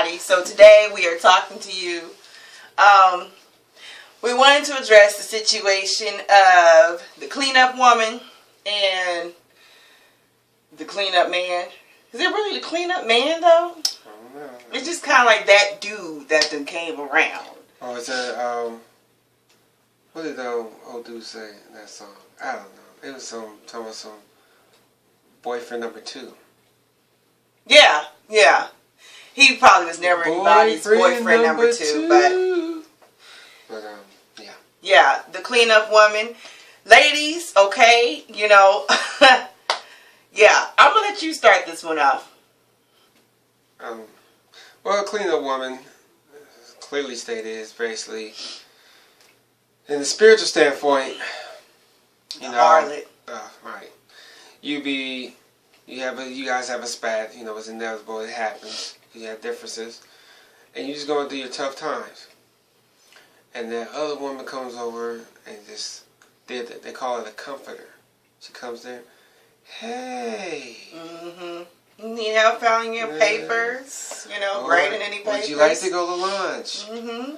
everybody. So today we are talking to you. We wanted to address the situation of the cleanup woman and the cleanup man. Is it really the cleanup man though? I don't know. It's just kind of like that dude that then came around. Oh, it's a, what did the old dude say in that song? I don't know. It was talking about some boyfriend number 2. Yeah. He probably was never anybody's boyfriend number two, but yeah. Yeah, the cleanup woman. Ladies, okay, yeah, I'm going to let you start this one off. Well, a cleanup woman, clearly stated, is basically, in the spiritual standpoint, you know, harlot. Right. You guys have a spat, it's inevitable, it happens. You have differences. And you're just going through your tough times. And that other woman comes over and just they call it a comforter. She comes there, hey. You need help filing your papers, grading any papers. Would you like to go to lunch? Mm-hmm.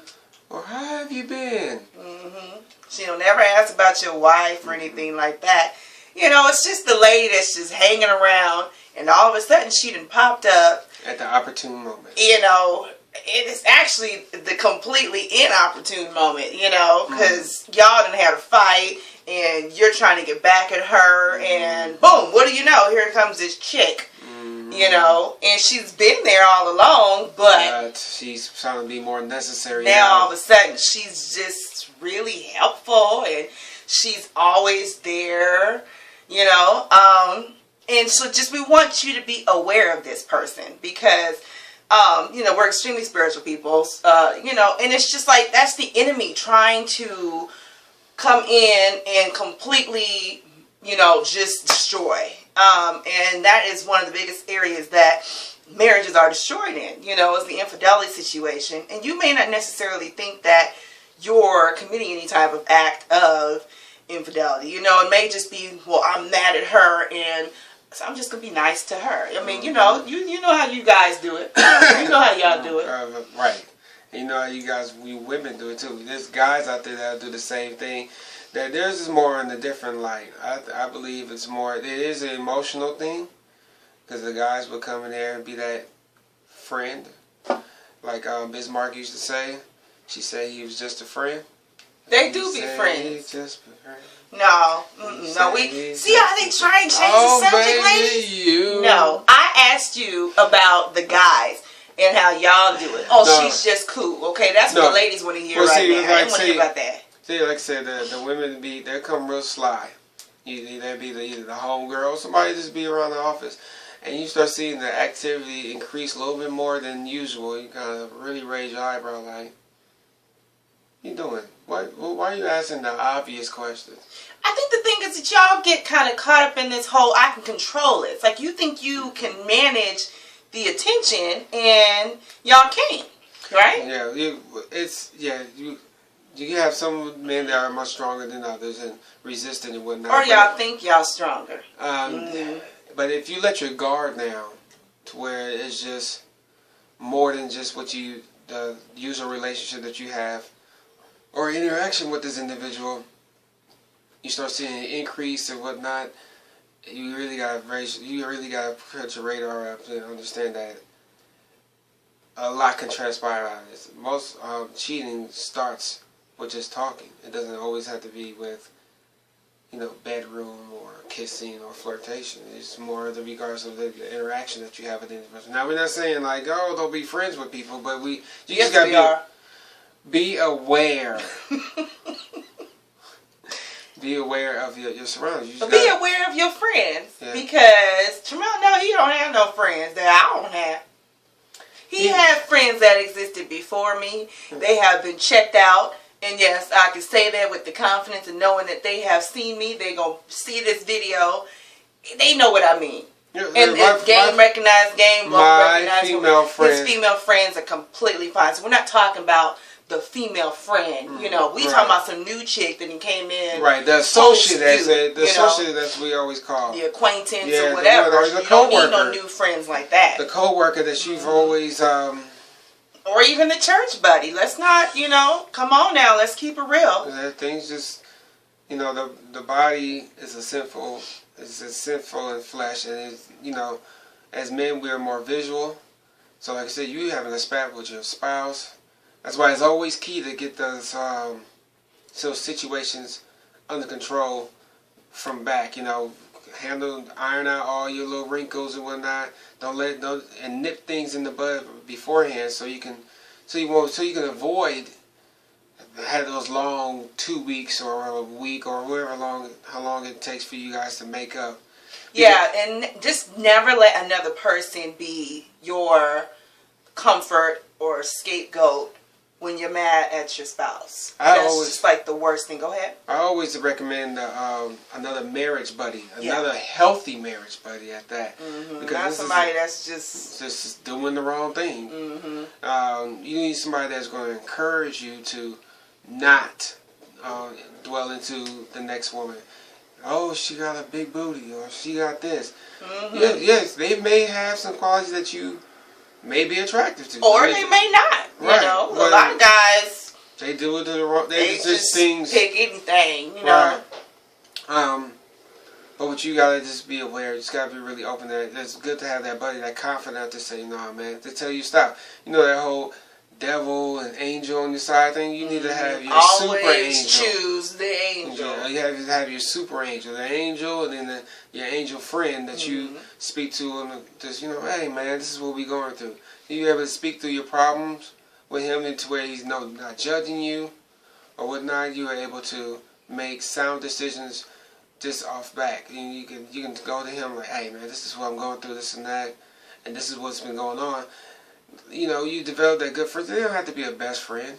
Or how have you been? Mm-hmm. She'll never ask about your wife or anything like that. It's just the lady that's just hanging around, and all of a sudden she done popped up. At the opportune moment. It is actually the completely inopportune moment, because y'all done had a fight, and you're trying to get back at her, and boom, what do you know? Here comes this chick, and she's been there all along, but she's trying to be more necessary now. All of a sudden, she's just really helpful, and she's always there, and so just we want you to be aware of this person because, we're extremely spiritual people, and it's just like that's the enemy trying to come in and completely, just destroy. And that is one of the biggest areas that marriages are destroyed in, is the infidelity situation. And you may not necessarily think that you're committing any type of act of infidelity. It may just be, well, I'm mad at her and so I'm just going to be nice to her. I mean, you know how you guys do it. You know how y'all do it. Right. And you know how you guys, we women do it too. There's guys out there that do the same thing. That theirs is more in a different light. I believe it is an emotional thing. Because the guys will come in there and be that friend. Like Bismarck used to say. She said he was just a friend. They do be friends. Just a friend. No, we see how they try and change the subject, ladies. No, I asked you about the guys and how y'all do it. Oh, no. She's just cool. Okay, that's what the ladies want to hear now. I didn't want to hear about that. See, like I said, the women they come real sly. They'll be either the home girl or somebody just be around the office, and you start seeing the activity increase a little bit more than usual. You kind of really raise your eyebrow, like, "What you doing? Why are you asking the obvious questions?" I think the thing is that y'all get kind of caught up in this whole I can control it. It's like you think you can manage the attention and y'all can't, right? Yeah, you have some men that are much stronger than others and resistant and whatnot. Or y'all think y'all stronger. But if you let your guard down to where it's just more than just the usual relationship that you have or interaction with this individual, you start seeing an increase and whatnot. You really gotta put your radar up to understand that a lot can transpire out of this. Most cheating starts with just talking. It doesn't always have to be with, bedroom or kissing or flirtation. It's more the regards of the interaction that you have with the individual. Now, we're not saying like, oh, don't be friends with people, but you just gotta be aware. Be aware of your surroundings. Be aware of your friends. Yeah. Because Terrell, he don't have no friends that I don't have. He had friends that existed before me. They have been checked out. And yes, I can say that with the confidence and knowing that they have seen me. They going to see this video. They know what I mean. And game recognized game. My female friends. His female friends are completely fine. So we're not talking about the female friend, we talking about some new chick that came in. Right, the associate, associate that we always call. The acquaintance or whatever. You don't need no new friends like that. The co-worker that you've always Or even the church buddy. Let's not, come on now. Let's keep it real. Things just, the body is a sinful in flesh, and it's, as men we are more visual. So like I said, you having a spat with your spouse. That's why it's always key to get those situations under control from back. Iron out all your little wrinkles and whatnot. And nip things in the bud beforehand, so you can avoid have those long 2 weeks or a week or how long it takes for you guys to make up. Yeah, and just never let another person be your comfort or scapegoat when you're mad at your spouse. That's just like the worst thing. Go ahead. I always recommend another marriage buddy, another healthy marriage buddy at that. Mm-hmm. Because not somebody that's just doing the wrong thing. Mm-hmm. You need somebody that's going to encourage you to not dwell into the next woman. Oh, she got a big booty, or she got this. Mm-hmm. Yes, they may have some qualities that you may be attractive to, or they may not. Right. A lot of guys they do it to the wrong. They just things pick anything. Right. But what you gotta just be aware. You just gotta be really open. That it's good to have that buddy, that confidant to say, "No, man," to tell you stop. That whole devil and angel on your side thing. You need to have your super angel. Always choose the angel. Yeah, you have to have your super angel, the angel, and then your angel friend that you speak to, and just hey man, this is what we're going through. You able to speak through your problems with him into where he's not judging you or whatnot. You are able to make sound decisions just off back. And you can go to him like, hey man, this is what I'm going through, this and that, and this is what's been going on. You develop that good friend. They don't have to be a best friend,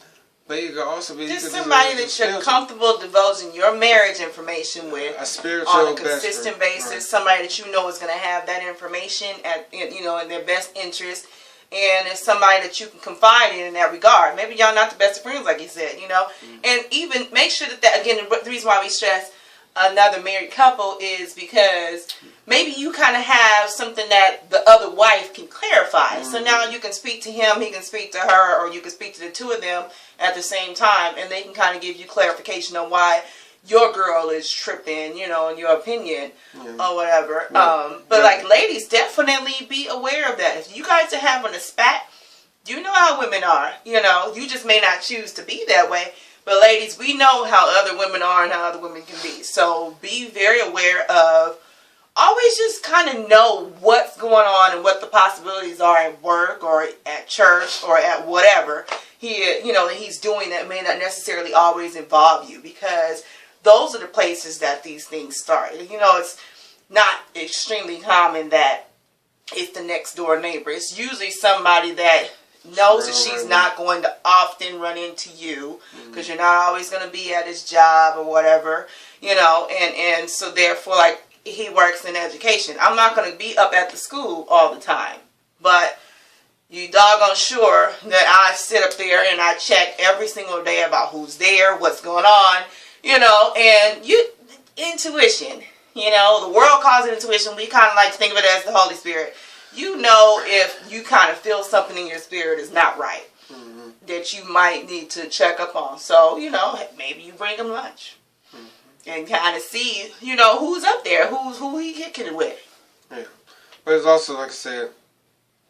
but you can also be just somebody that you're comfortable divulging your marriage information with a spiritual on a consistent basis. Right. Somebody that you know is going to have that information in their best interest, and it's somebody that you can confide in that regard. Maybe y'all not the best of friends, like you said, and even make sure that again, the reason why we stress another married couple is because maybe you kind of have something that the other wife can clarify. So now you can speak to him, he can speak to her, or you can speak to the two of them at the same time, and they can kind of give you clarification on why your girl is tripping, in your opinion, or whatever. But like, ladies, definitely be aware of that. If you guys are having a spat, you know how women are, you just may not choose to be that way. But ladies, we know how other women are and how other women can be. So be very aware of, always just kind of know what's going on and what the possibilities are at work or at church or at whatever that he's doing that may not necessarily always involve you, because those are the places that these things start. It's not extremely common that it's the next door neighbor. It's usually somebody that knows that she's not going to often run into you, because you're not always going to be at his job or whatever, and so therefore, like, he works in education. I'm not going to be up at the school all the time, but you doggone sure that I sit up there and I check every single day about who's there, what's going on, and intuition, the world calls it intuition. We kind of like to think of it as the Holy Spirit. If you kind of feel something in your spirit is not right, that you might need to check up on. So, maybe you bring him lunch and kind of see, who's up there, who he kicking it with. Yeah. But it's also, like I said,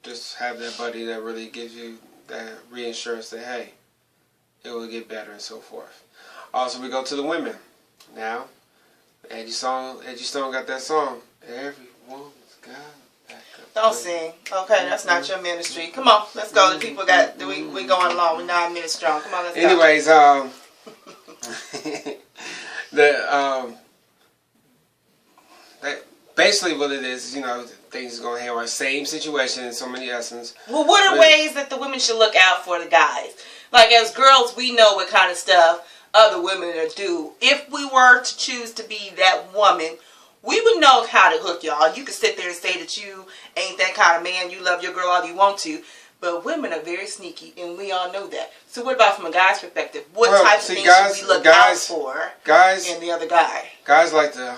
just have that buddy that really gives you that reassurance that, hey, it will get better and so forth. Also, we go to the women. Now, Angie Stone got that song, Everyone's Got. Don't sing. Okay, that's not your ministry. Come on, let's go. The people we going along. We're 9 minutes strong. Come on, let's go. Anyways, basically what it is, things going here are same situation in so many essence. Well, what are ways that the women should look out for the guys? Like, as girls, we know what kind of stuff other women do. If we were to choose to be that woman, we would know how to hook y'all. You could sit there and say that you ain't that kind of man. You love your girl all you want to. But women are very sneaky, and we all know that. So what about from a guy's perspective? What type of things should we look out for in the other guy? Guys like to,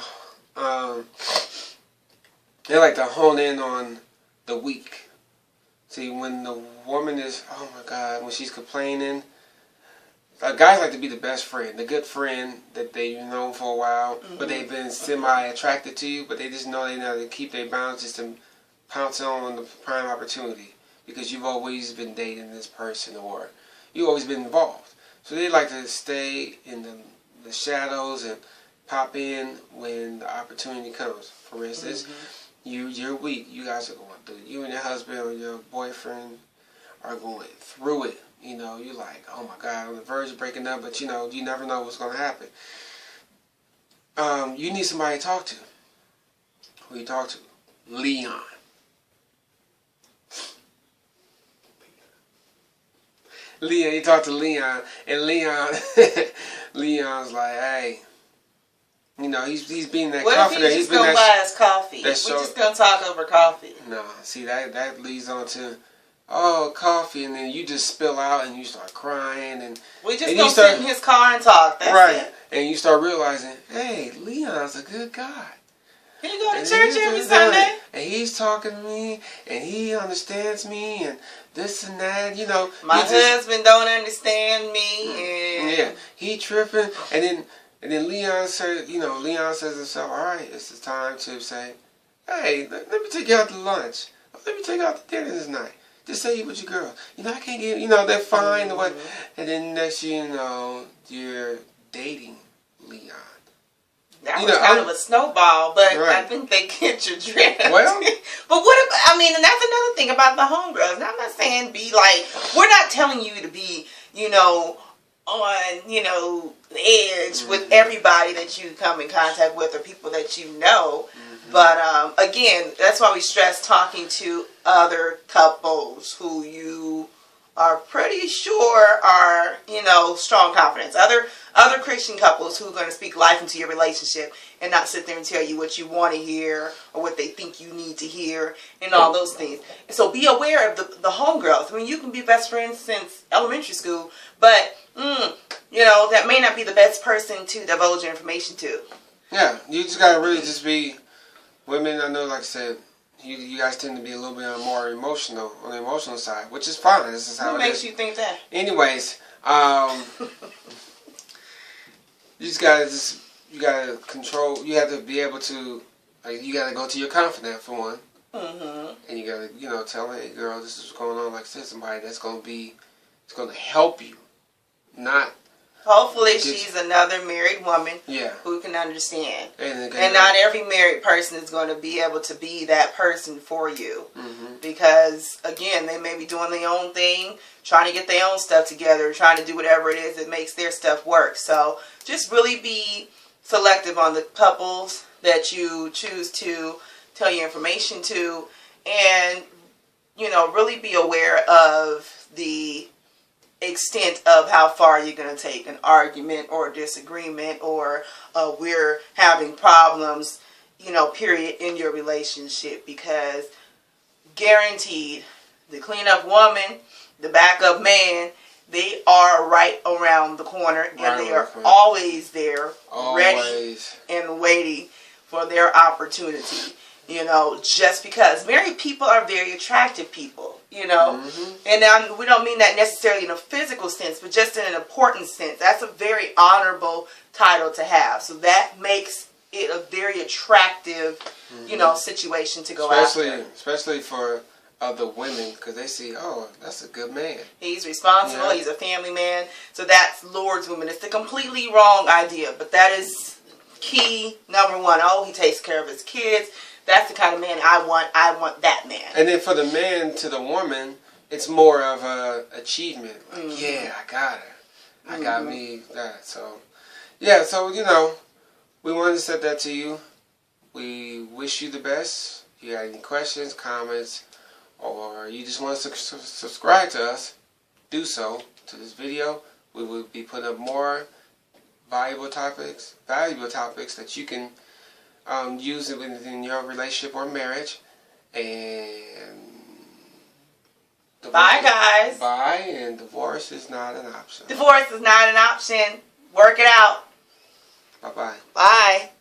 they like to hone in on the weak. See, when the woman is, oh my God, when she's complaining, guys like to be the best friend, the good friend that they've known for a while, but they've been semi-attracted to you, but they just know they know to keep their bounds just to pounce on the prime opportunity because you've always been dating this person or you've always been involved. So they like to stay in the shadows and pop in when the opportunity comes. For instance, you're weak. You guys are going through it. You and your husband or your boyfriend are going through it. You know, you're like, oh my God, on the verge of breaking up, but you know, you never know what's going to happen. You need somebody to talk to. Who you talk to? Leon. You talk to Leon, and Leon's like, hey, you know, he's being that confident. What if he's just gonna buy us coffee? We're just gonna talk over coffee. No, see that leads on to, oh, coffee, and then you just spill out and you start crying and we just gonna sit in his car and talk. That's it. And you start realizing, hey, Leon's a good guy. He go to church every Sunday. And he's talking to me, and he understands me, and this and that, you know. My husband don't understand me. And yeah, he tripping. And then Leon says to himself, all right, it's the time to say, hey, let me take you out to lunch. Let me take you out to dinner this night. Just say you with your girl. You know, I can't get, you know, they're fine. What? And then next you know, you're dating Leon. That was kind of a snowball, but I think they get your drift. Well, but what if, I mean, and that's another thing about the homegirls. And I'm not saying be like, we're not telling you to be, you know, on, you know, the edge with everybody that you come in contact with or people that you know. But again, that's why we stress talking to other couples who you are pretty sure are, you know, strong confidence. Other Christian couples who are going to speak life into your relationship and not sit there and tell you what you want to hear or what they think you need to hear and all those things. And so be aware of the homegirls. I mean, you can be best friends since elementary school, but, you know, that may not be the best person to divulge your information to. Yeah, you just got to really just be, women, I know, like I said, you guys tend to be a little bit more emotional, on the emotional side, which is fine. This is how it is. What makes you think that? Anyways, you gotta control. You have to be able to. You gotta go to your confidant for one, and you gotta, you know, tell her, hey, girl, this is what's going on. Like I said, somebody that's gonna help you, not. Hopefully she's another married woman who can understand. And not every married person is going to be able to be that person for you. Because, again, they may be doing their own thing, trying to get their own stuff together, trying to do whatever it is that makes their stuff work. So just really be selective on the couples that you choose to tell your information to. And, you know, really be aware of the extent of how far you're going to take an argument or a disagreement or we're having problems, you know, period, in your relationship, because guaranteed the cleanup woman, the backup man, they are right around the corner and they are always there, ready and waiting for their opportunity. You know, just because married people are very attractive people, you know, and we don't mean that necessarily in a physical sense, but just in an important sense. That's a very honorable title to have. So that makes it a very attractive, you know, situation to go after. Especially for other women, because they see, oh, that's a good man. He's responsible. He's a family man. So that's lures women. It's the completely wrong idea, but that is key number one. Oh, he takes care of his kids. That's the kind of man I want. I want that man. And then for the man to the woman, it's more of a achievement. Like, yeah, I got her. I got me that. So, yeah. So, you know, we wanted to set that to you. We wish you the best. If you got any questions, comments, or you just want to subscribe to us, do so to this video. We will be putting up more valuable topics that you can use it within your relationship or marriage. And bye, guys. Bye, and divorce is not an option. Divorce is not an option. Work it out. Bye-bye. Bye.